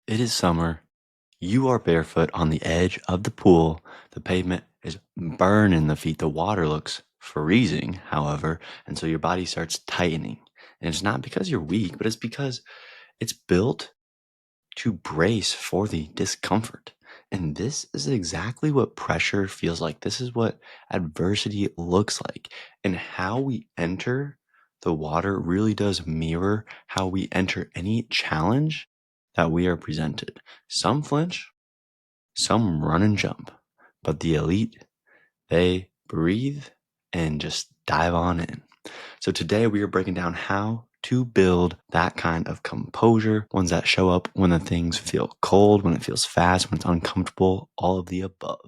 It is summer. You are barefoot on the edge of the pool. The pavement is burning the feet. The water looks freezing, however, and so your body starts tightening. And it's not because you're weak, but it's because it's built to brace for the discomfort. And this is exactly what pressure feels like. This is what adversity looks like. And how we enter the water really does mirror how we enter any challenge that we are presented. Some flinch, some run and jump, but the elite, they breathe and just dive on in. So today we are breaking down how to build that kind of composure, ones that show up when the things feel cold, when it feels fast, when it's uncomfortable, all of the above.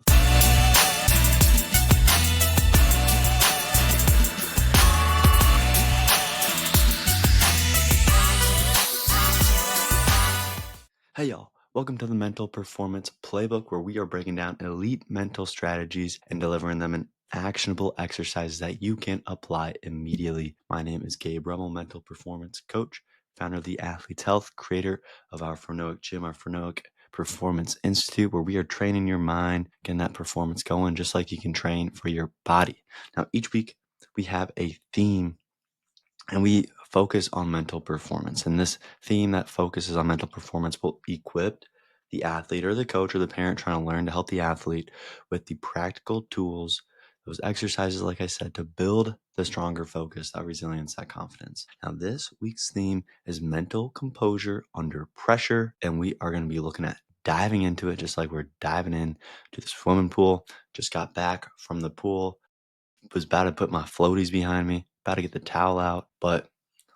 Hey y'all, welcome to the Mental Performance Playbook, where we are breaking down elite mental strategies and delivering them in actionable exercises that you can apply immediately. My name is Gabe Rummel, mental performance coach, founder of the Athlete's Health, creator of our Phronoic Gym, our Phronoic Performance Institute, where we are training your mind, getting that performance going, just like you can train for your body. Now, each week we have a theme and we focus on mental performance. And this theme that focuses on mental performance will equip the athlete or the coach or the parent trying to learn to help the athlete with the practical tools, those exercises, like I said, to build the stronger focus, that resilience, that confidence. Now, this week's theme is mental composure under pressure. And we are going to be looking at diving into it just like we're diving in to the swimming pool. Just got back from the pool, was about to put my floaties behind me, about to get the towel out, but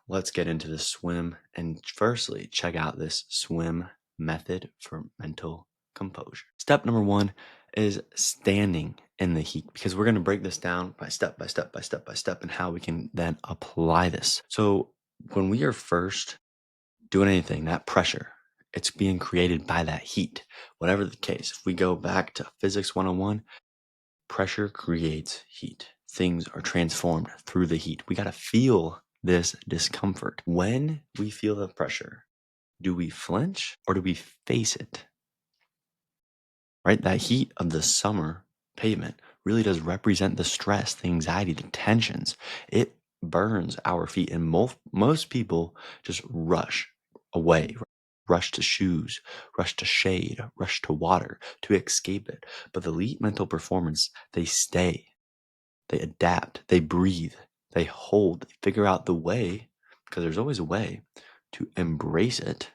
let's get into the swim. And firstly, check out this swim method for mental composure. Step number one is standing in the heat, because we're going to break this down by step by step by step by step and how we can then apply this. So when we are first doing anything, that pressure, it's being created by that heat. Whatever the case, if we go back to physics 101, pressure creates heat. Things are transformed through the heat. We got to feel this discomfort. When we feel the pressure, do we flinch or do we face it? Right? That heat of the summer pavement really does represent the stress, the anxiety, the tensions. It burns our feet, and most people just rush away, rush to shoes, rush to shade, rush to water to escape it. But the elite mental performance, they stay. They adapt, they breathe, they hold, they figure out the way, because there's always a way to embrace it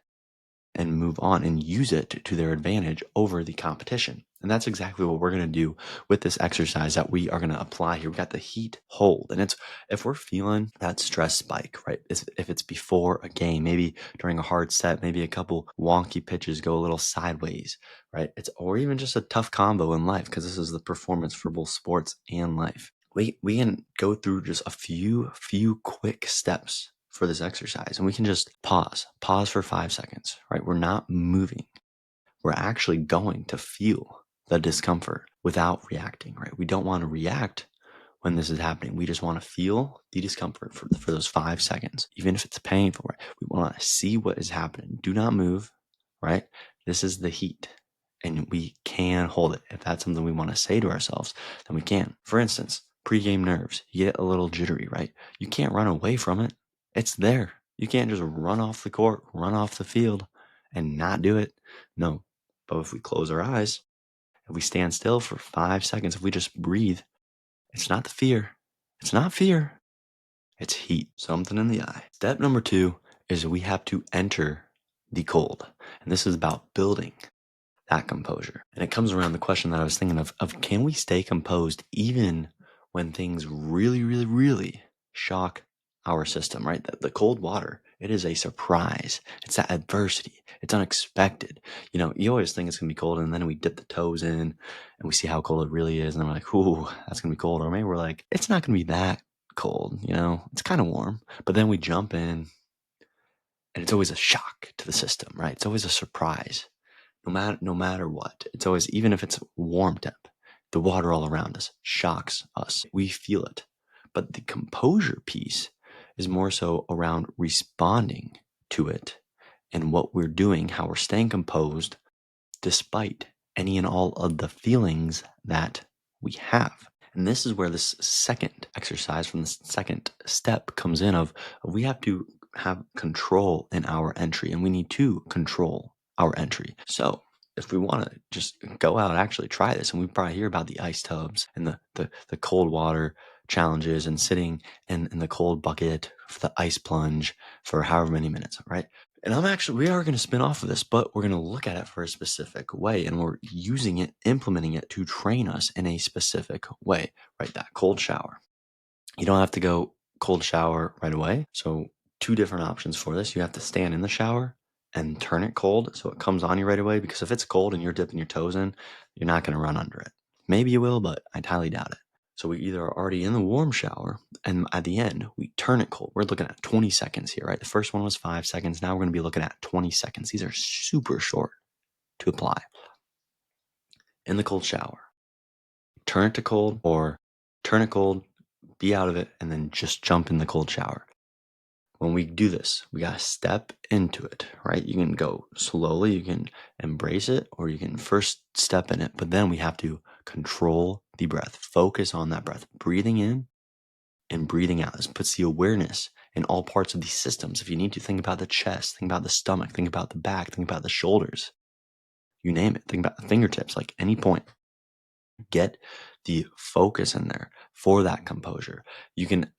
and move on and use it to their advantage over the competition. And that's exactly what we're going to do with this exercise that we are going to apply here. We got the heat hold. And it's if we're feeling that stress spike, right? If it's before a game, maybe during a hard set, maybe a couple wonky pitches go a little sideways, right? Or even just a tough combo in life, because this is the performance for both sports and life. We can go through just a few quick steps for this exercise, and we can just pause for 5 seconds, right? We're not moving. We're actually going to feel the discomfort without reacting, right? We don't want to react when this is happening. We just want to feel the discomfort for those 5 seconds, even if it's painful, right? We want to see what is happening. Do not move, right? This is the heat, and we can hold it. If that's something we want to say to ourselves, then we can. For instance, pregame nerves, you get a little jittery, right? You can't run away from it. It's there. You can't just run off the court, run off the field and not do it. No. But if we close our eyes, if we stand still for 5 seconds, if we just breathe, it's not the fear. It's not fear. It's heat, something in the eye. Step number 2 is we have to enter the cold. And this is about building that composure. And it comes around the question that I was thinking of can we stay composed even when things really, really, really shock our system, right? The cold water, it is a surprise. It's that adversity. It's unexpected. You always think it's going to be cold, and then we dip the toes in and we see how cold it really is. And then we're like, ooh, that's going to be cold. Or maybe we're like, it's not going to be that cold. It's kind of warm. But then we jump in, and it's always a shock to the system, right? It's always a surprise. No matter what, it's always, even if it's warm temp, the water all around us shocks us. We feel it. But the composure piece is more so around responding to it in what we're doing, how we're staying composed despite any and all of the feelings that we have. And this is where this second exercise from the second step comes in of we have to have control in our entry and we need to control our entry. So if we want to just go out and actually try this, and we probably hear about the ice tubs and the cold water challenges and sitting in the cold bucket for the ice plunge for however many minutes, right? And we are going to spin off of this, but we're going to look at it for a specific way and we're using it, implementing it to train us in a specific way, right? That cold shower. You don't have to go cold shower right away. So, two different options for this. You have to stand in the shower and turn it cold so it comes on you right away. Because if it's cold and you're dipping your toes in, you're not going to run under it. Maybe you will, but I highly doubt it. So we either are already in the warm shower and at the end we turn it cold. We're looking at 20 seconds here, right? The first one was 5 seconds. Now we're going to be looking at 20 seconds. These are super short to apply. In the cold shower, turn it to cold or turn it cold, be out of it, and then just jump in the cold shower. When we do this, we got to step into it, right? You can go slowly, you can embrace it, or you can first step in it, but then we have to control the breath, focus on that breath, breathing in and breathing out. This puts the awareness in all parts of these systems. If you need to think about the chest, think about the stomach, think about the back, think about the shoulders, you name it, think about the fingertips, like any point. Get the focus in there for that composure. You can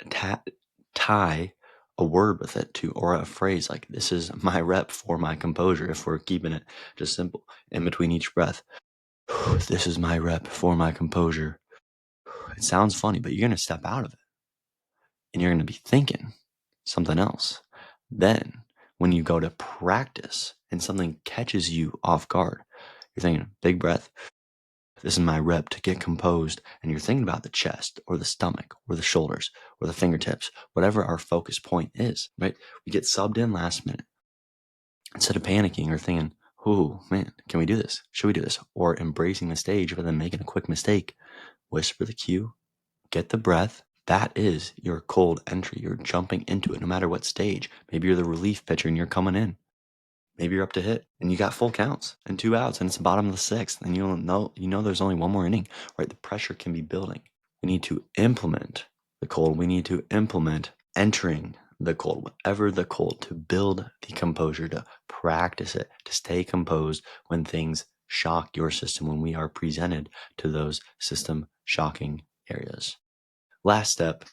tie a word with it too, or a phrase like, this is my rep for my composure, if we're keeping it just simple in between each breath. This is my rep for my composure. It sounds funny, but you're going to step out of it and you're going to be thinking something else. Then, when you go to practice and something catches you off guard, you're thinking, big breath. This is my rep to get composed. And you're thinking about the chest or the stomach or the shoulders or the fingertips, whatever our focus point is, right? We get subbed in last minute. Instead of panicking or thinking, oh man, can we do this? Should we do this? Or embracing the stage, but then making a quick mistake, whisper the cue, get the breath. That is your cold entry. You're jumping into it no matter what stage. Maybe you're the relief pitcher and you're coming in. Maybe you're up to hit and you got full counts and 2 outs and it's the bottom of the sixth and you know there's only one more inning, right? The pressure can be building. We need to implement the cold. We need to implement entering the cold, whatever the cold, to build the composure, to practice it, to stay composed when things shock your system, when we are presented to those system shocking areas. Last step,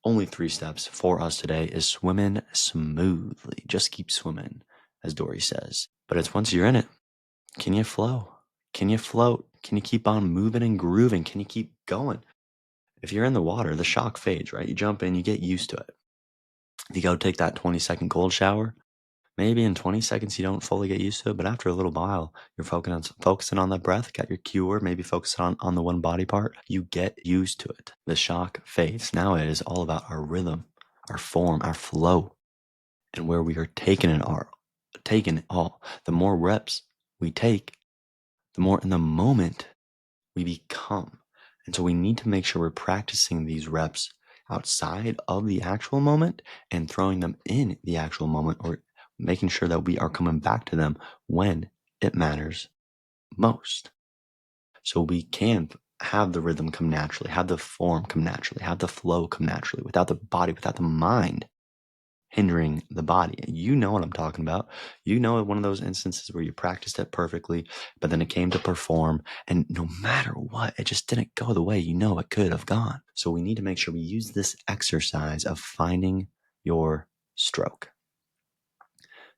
only 3 steps for us today, is swimming smoothly. Just keep swimming, as Dory says. But it's once you're in it, can you flow? Can you float? Can you keep on moving and grooving? Can you keep going? If you're in the water, the shock fades, right? You jump in, you get used to it. If you go take that 20-second cold shower, maybe in 20 seconds you don't fully get used to it, but after a little while, you're focusing on that breath, got your cue word, maybe focus on the one body part. You get used to it. The shock fades. Now it is all about our rhythm, our form, our flow, and where we are taking it all. The more reps we take, the more in the moment we become. And so we need to make sure we're practicing these reps outside of the actual moment and throwing them in the actual moment, or making sure that we are coming back to them when it matters most. So we can have the rhythm come naturally, have the form come naturally, have the flow come naturally, without the body, without the mind hindering the body. You know what I'm talking about. You know, one of those instances where you practiced it perfectly, but then it came to perform, and no matter what, it just didn't go the way you know it could have gone. So we need to make sure we use this exercise of finding your stroke.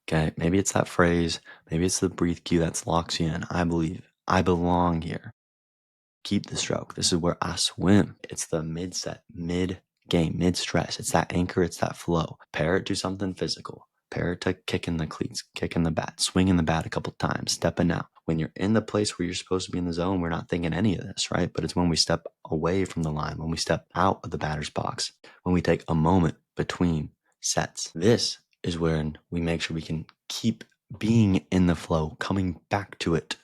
Okay, maybe it's that phrase, maybe it's the breathe cue that locks you in. I believe, I belong here. Keep the stroke. This is where I swim. It's the mid set, mid game, mid stress. It's that anchor, it's that flow. Pair it to something physical. Pair it to kicking the cleats, kicking the bat, swinging the bat a couple times, stepping out. When you're in the place where you're supposed to be in the zone, we're not thinking any of this, right? But it's when we step away from the line, when we step out of the batter's box, when we take a moment between sets. This is when we make sure we can keep being in the flow, coming back to it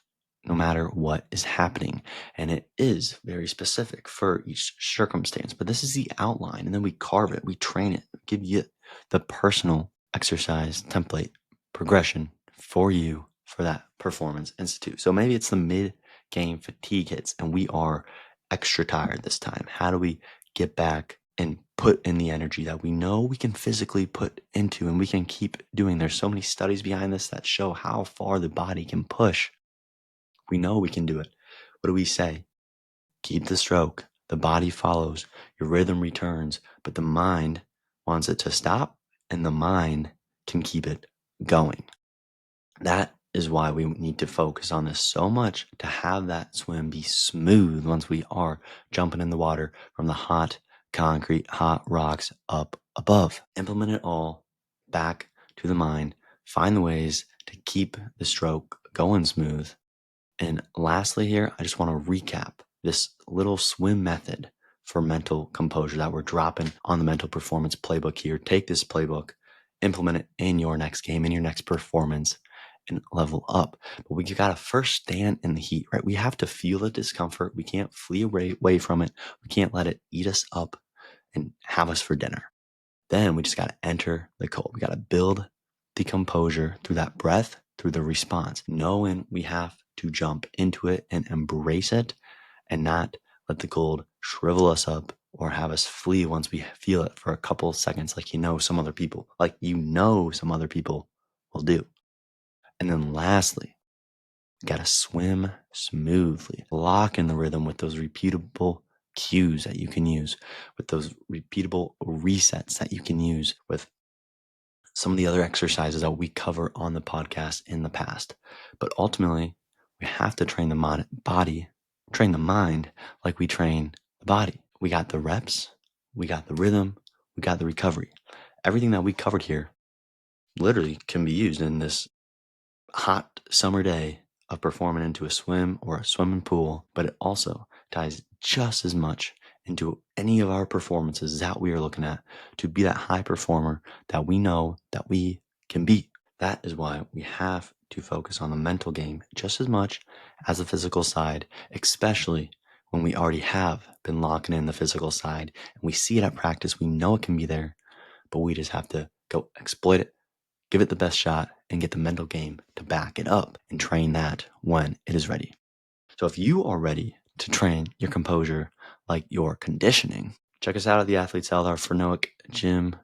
no matter what is happening. And it is very specific for each circumstance, but this is the outline. And then we carve it, we train it, give you the personal exercise template progression for you for that Performance Institute. So maybe it's the mid-game fatigue hits and we are extra tired this time. How do we get back and put in the energy that we know we can physically put into and we can keep doing? There's so many studies behind this that show how far the body can push. We know we can do it. What do we say? Keep the stroke. The body follows. Your rhythm returns, but the mind wants it to stop and the mind can keep it going. That is why we need to focus on this so much to have that swim be smooth once we are jumping in the water from the hot concrete, hot rocks up above. Implement it all back to the mind. Find the ways to keep the stroke going smooth. And lastly, here, I just want to recap this little swim method for mental composure that we're dropping on the Mental Performance Playbook here. Take this playbook, implement it in your next game, in your next performance, and level up. But we got to first stand in the heat, right? We have to feel the discomfort. We can't flee away from it. We can't let it eat us up and have us for dinner. Then we just got to enter the cold. We got to build the composure through that breath, through the response, knowing we have to jump into it and embrace it and not let the cold shrivel us up or have us flee once we feel it for a couple of seconds, like some other people will do. And then lastly, you got to swim smoothly, lock in the rhythm with those repeatable cues that you can use, with those repeatable resets that you can use, with some of the other exercises that we cover on the podcast in the past. But ultimately, we have to train the train the mind like we train the body. We got the reps, we got the rhythm, we got the recovery. Everything that we covered here literally can be used in this hot summer day of performing into a swim or a swimming pool, but it also ties just as much into any of our performances that we are looking at to be that high performer that we know that we can be. That is why we have to focus on the mental game just as much as the physical side, especially when we already have been locking in the physical side and we see it at practice. We know it can be there, but we just have to go exploit it, give it the best shot, and get the mental game to back it up and train that when it is ready. So if you are ready to train your composure like your conditioning, check us out at the Athlete's Health, our Phrenomic Gym,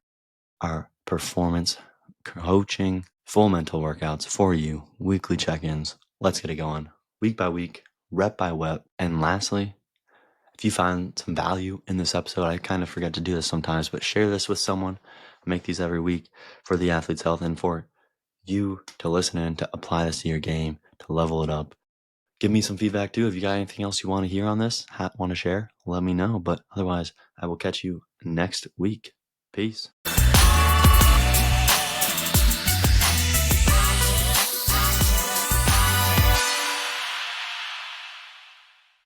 our performance coaching, full mental workouts for you, weekly check-ins. Let's get it going, week by week, rep by rep. And lastly, if you find some value in this episode, I kind of forget to do this sometimes, but share this with someone. I make these every week for the Athlete's Health and for you to listen in, to apply this to your game, to level it up. Give me some feedback too. If you got anything else you want to hear on this, want to share, let me know. But otherwise, I will catch you next week. Peace.